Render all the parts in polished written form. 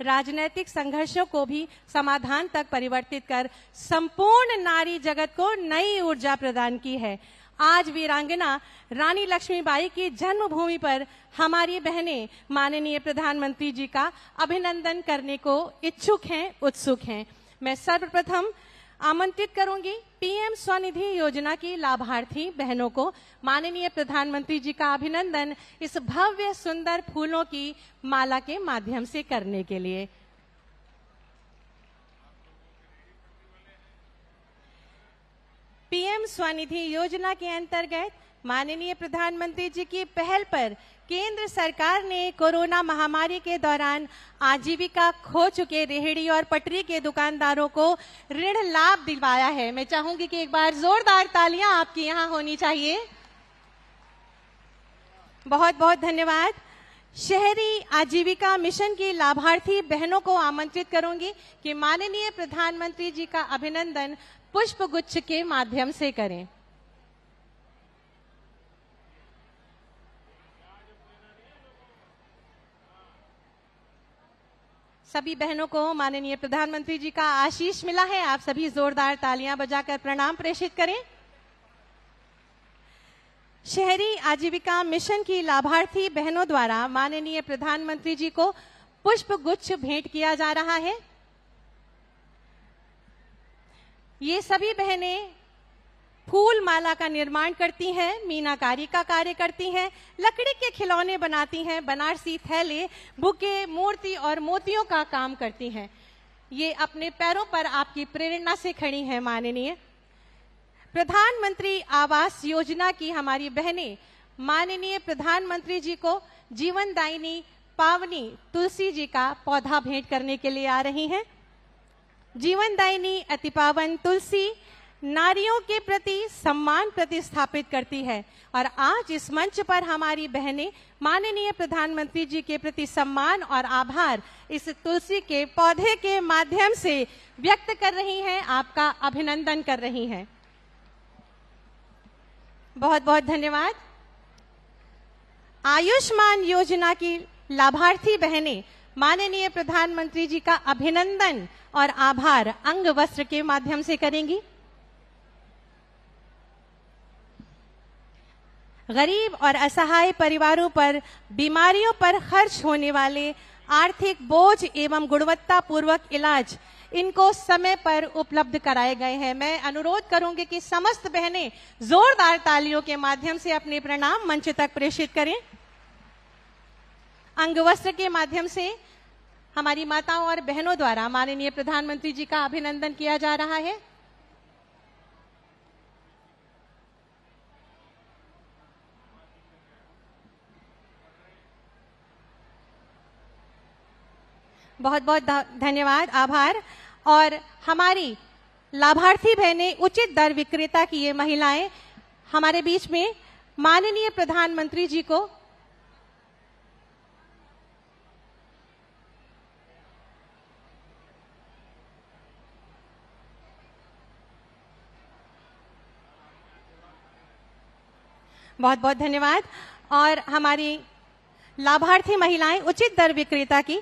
राजनीतिक संघर्षों को भी समाधान तक परिवर्तित कर संपूर्ण नारी जगत को नई ऊर्जा प्रदान की है। आज वीरांगना रानी लक्ष्मीबाई की जन्मभूमि पर हमारी बहनें माननीय प्रधानमंत्री जी का अभिनंदन करने को इच्छुक हैं, उत्सुक हैं। मैं सर्वप्रथम आमंत्रित करूंगी पीएम स्वनिधि योजना की लाभार्थी बहनों को माननीय प्रधानमंत्री जी का अभिनंदन इस भव्य सुंदर फूलों की माला के माध्यम से करने के लिए। पीएम स्वनिधि योजना के अंतर्गत माननीय प्रधानमंत्री जी की पहल पर केंद्र सरकार ने कोरोना महामारी के दौरान आजीविका खो चुके रेहड़ी और पटरी के दुकानदारों को ऋण लाभ दिलवाया है। मैं चाहूंगी कि एक बार जोरदार तालियां आपकी यहां होनी चाहिए। बहुत बहुत धन्यवाद। शहरी आजीविका मिशन की लाभार्थी बहनों को आमंत्रित करूंगी कि माननीय प्रधानमंत्री जी का अभिनंदन पुष्प गुच्छ के माध्यम से करें। सभी बहनों को माननीय प्रधानमंत्री जी का आशीष मिला है। आप सभी जोरदार तालियां बजाकर प्रणाम प्रेषित करें। शहरी आजीविका मिशन की लाभार्थी बहनों द्वारा माननीय प्रधानमंत्री जी को पुष्प गुच्छ भेंट किया जा रहा है। ये सभी बहनें फूल माला का निर्माण करती हैं, मीनाकारी का कार्य करती हैं, लकड़ी के खिलौने बनाती हैं, बनारसी थैले, बुके, मूर्ति और मोतियों का काम करती हैं। ये अपने पैरों पर आपकी प्रेरणा से खड़ी हैं। माननीय प्रधानमंत्री आवास योजना की हमारी बहनें माननीय प्रधानमंत्री जी को जीवनदायिनी पावनी तुलसी जी का पौधा भेंट करने के लिए आ रही हैं। जीवनदायिनी अति पावन तुलसी नारियों के प्रति सम्मान प्रतिस्थापित करती है और आज इस मंच पर हमारी बहनें माननीय प्रधानमंत्री जी के प्रति सम्मान और आभार इस तुलसी के पौधे के माध्यम से व्यक्त कर रही हैं, आपका अभिनंदन कर रही हैं। बहुत बहुत धन्यवाद। आयुष्मान योजना की लाभार्थी बहनें माननीय प्रधानमंत्री जी का अभिनंदन और आभार अंग वस्त्र के माध्यम से करेंगी। गरीब और असहाय परिवारों पर बीमारियों पर खर्च होने वाले आर्थिक बोझ एवं गुणवत्तापूर्वक इलाज इनको समय पर उपलब्ध कराए गए हैं। मैं अनुरोध करूंगी कि समस्त बहनें जोरदार तालियों के माध्यम से अपने प्रणाम मंच तक प्रेषित करें। अंगवस्त्र के माध्यम से हमारी माताओं और बहनों द्वारा माननीय प्रधानमंत्री जी का अभिनंदन किया जा रहा है। बहुत बहुत धन्यवाद, आभार। और हमारी लाभार्थी बहनें उचित दर विक्रेता की ये महिलाएं हमारे बीच में माननीय प्रधानमंत्री जी को बहुत बहुत धन्यवाद। और हमारी लाभार्थी महिलाएं उचित दर विक्रेता की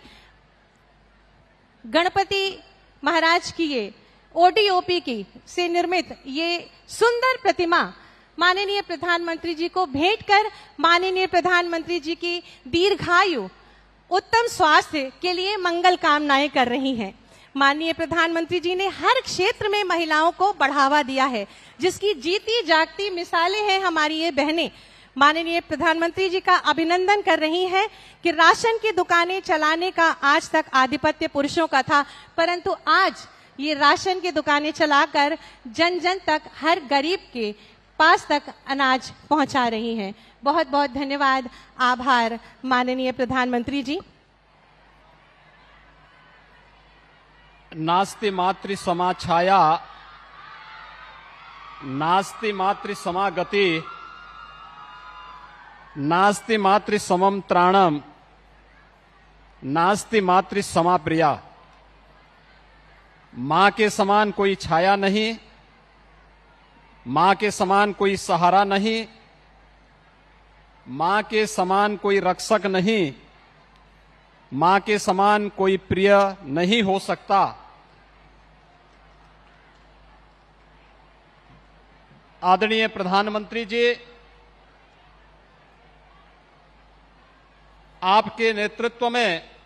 गणपति महाराज की ये ओडीओपी की से निर्मित ये सुंदर प्रतिमा माननीय प्रधानमंत्री जी को भेंट कर माननीय प्रधानमंत्री जी की दीर्घायु उत्तम स्वास्थ्य के लिए मंगल कामनाएं कर रही हैं। माननीय प्रधानमंत्री जी ने हर क्षेत्र में महिलाओं को बढ़ावा दिया है, जिसकी जीती जागती मिसालें हैं हमारी ये बहनें। माननीय प्रधानमंत्री जी का अभिनंदन कर रही हैं कि राशन की दुकानें चलाने का आज तक आधिपत्य पुरुषों का था, परंतु आज ये राशन की दुकानें चलाकर जन जन तक, हर गरीब के पास तक अनाज पहुंचा रही हैं। बहुत बहुत धन्यवाद, आभार माननीय प्रधानमंत्री जी। नास्ति मातृ समा छाया, नास्ति मातृ समा गति, नास्ति मातृ समम त्राणम, नास्ति मातृ समा प्रिया। मां के समान कोई छाया नहीं, मां के समान कोई सहारा नहीं, मां के समान कोई रक्षक नहीं, मां के समान कोई प्रिय नहीं हो सकता। आदरणीय प्रधानमंत्री जी, आपके नेतृत्व में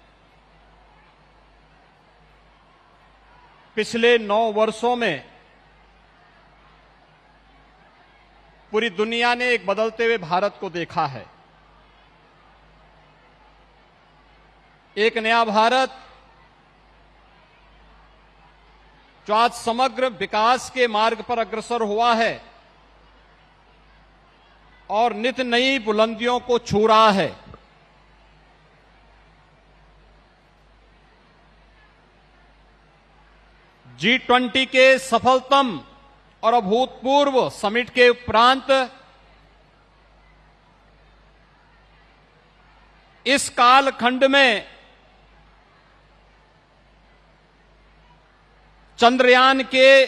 पिछले 9 वर्षों में पूरी दुनिया ने एक बदलते हुए भारत को देखा है। एक नया भारत जो आज समग्र विकास के मार्ग पर अग्रसर हुआ है और नित नई बुलंदियों को छू रहा है। G20 के सफलतम और अभूतपूर्व समिट के उपरांत इस कालखंड में चंद्रयान के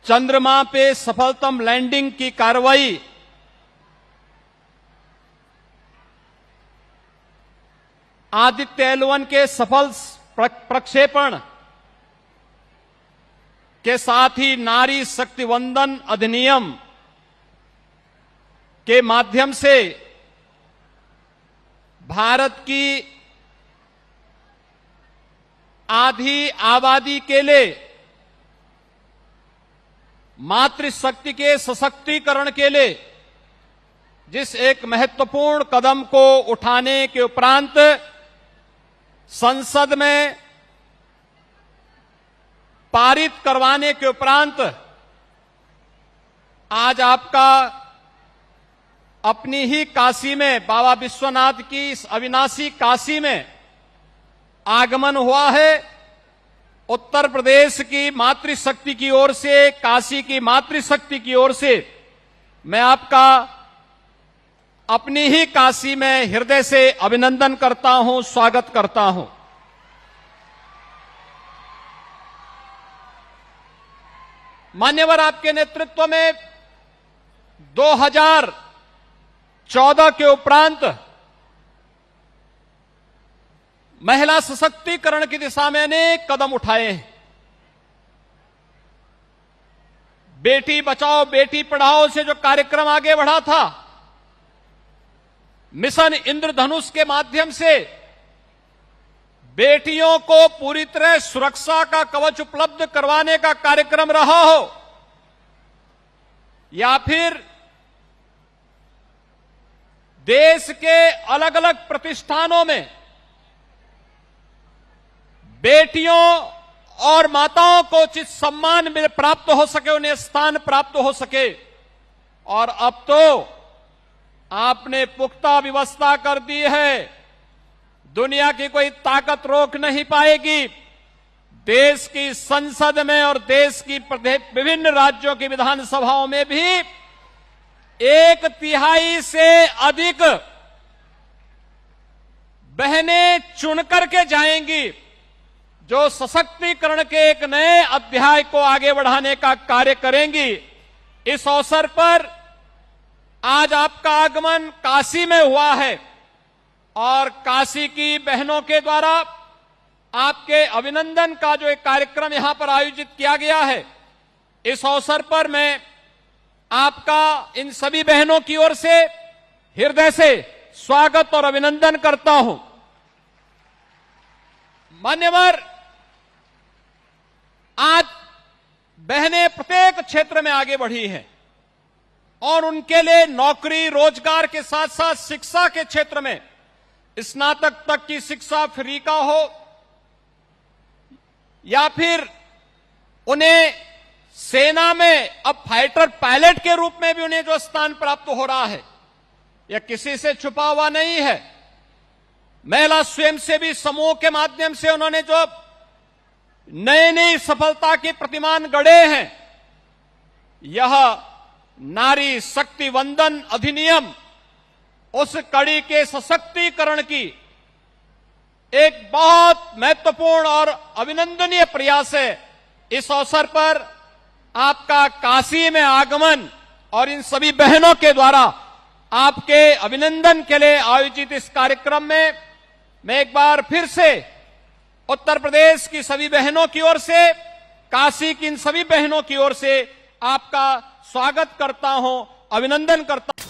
चंद्रमा पे सफलतम लैंडिंग की कार्रवाई आदित्य L1 के सफल प्रक्षेपण के साथ ही नारी शक्ति वंदन अधिनियम के माध्यम से भारत की आधी आबादी के लिए मातृशक्ति के सशक्तिकरण के लिए जिस एक महत्वपूर्ण कदम को उठाने के उपरांत संसद में पारित करवाने के उपरांत आज आपका अपनी ही काशी में बाबा विश्वनाथ की इस अविनाशी काशी में आगमन हुआ है। उत्तर प्रदेश की मातृशक्ति की ओर से, काशी की मातृशक्ति की ओर से मैं आपका अपनी ही काशी में हृदय से अभिनंदन करता हूं, स्वागत करता हूं। मान्यवर, आपके नेतृत्व में 2014 के उपरांत महिला सशक्तिकरण की दिशा में अनेक कदम उठाए हैं। बेटी बचाओ बेटी पढ़ाओ से जो कार्यक्रम आगे बढ़ा था, मिशन इंद्रधनुष के माध्यम से बेटियों को पूरी तरह सुरक्षा का कवच उपलब्ध करवाने का कार्यक्रम रहा हो, या फिर देश के अलग अलग प्रतिष्ठानों में बेटियों और माताओं को उचित सम्मान प्राप्त हो सके, उन्हें स्थान प्राप्त हो सके। और अब तो आपने पुख्ता व्यवस्था कर दी है, दुनिया की कोई ताकत रोक नहीं पाएगी। देश की संसद में और देश की विभिन्न राज्यों की विधानसभाओं में भी 1/3 से अधिक बहनें चुनकर के जाएंगी, जो सशक्तिकरण के एक नए अध्याय को आगे बढ़ाने का कार्य करेंगी। इस अवसर पर आज आपका आगमन काशी में हुआ है और काशी की बहनों के द्वारा आपके अभिनंदन का जो एक कार्यक्रम यहां पर आयोजित किया गया है, इस अवसर पर मैं आपका इन सभी बहनों की ओर से हृदय से स्वागत और अभिनंदन करता हूं। मान्यवर, आज बहनें प्रत्येक क्षेत्र में आगे बढ़ी हैं और उनके लिए नौकरी रोजगार के साथ साथ शिक्षा के क्षेत्र में स्नातक तक की शिक्षा फ्री का हो, या फिर उन्हें सेना में अब फाइटर पायलट के रूप में भी उन्हें जो स्थान प्राप्त हो रहा है, यह किसी से छुपा हुआ नहीं है। महिला स्वयंसेवी समूह के माध्यम से उन्होंने जो नई नई सफलता के प्रतिमान गढ़े हैं, यह नारी शक्ति वंदन अधिनियम उस कड़ी के सशक्तिकरण की एक बहुत महत्वपूर्ण और अभिनंदनीय प्रयास है। इस अवसर पर आपका काशी में आगमन और इन सभी बहनों के द्वारा आपके अभिनंदन के लिए आयोजित इस कार्यक्रम में मैं एक बार फिर से उत्तर प्रदेश की सभी बहनों की ओर से, काशी की इन सभी बहनों की ओर से आपका स्वागत करता हूं, अभिनंदन करता हूं।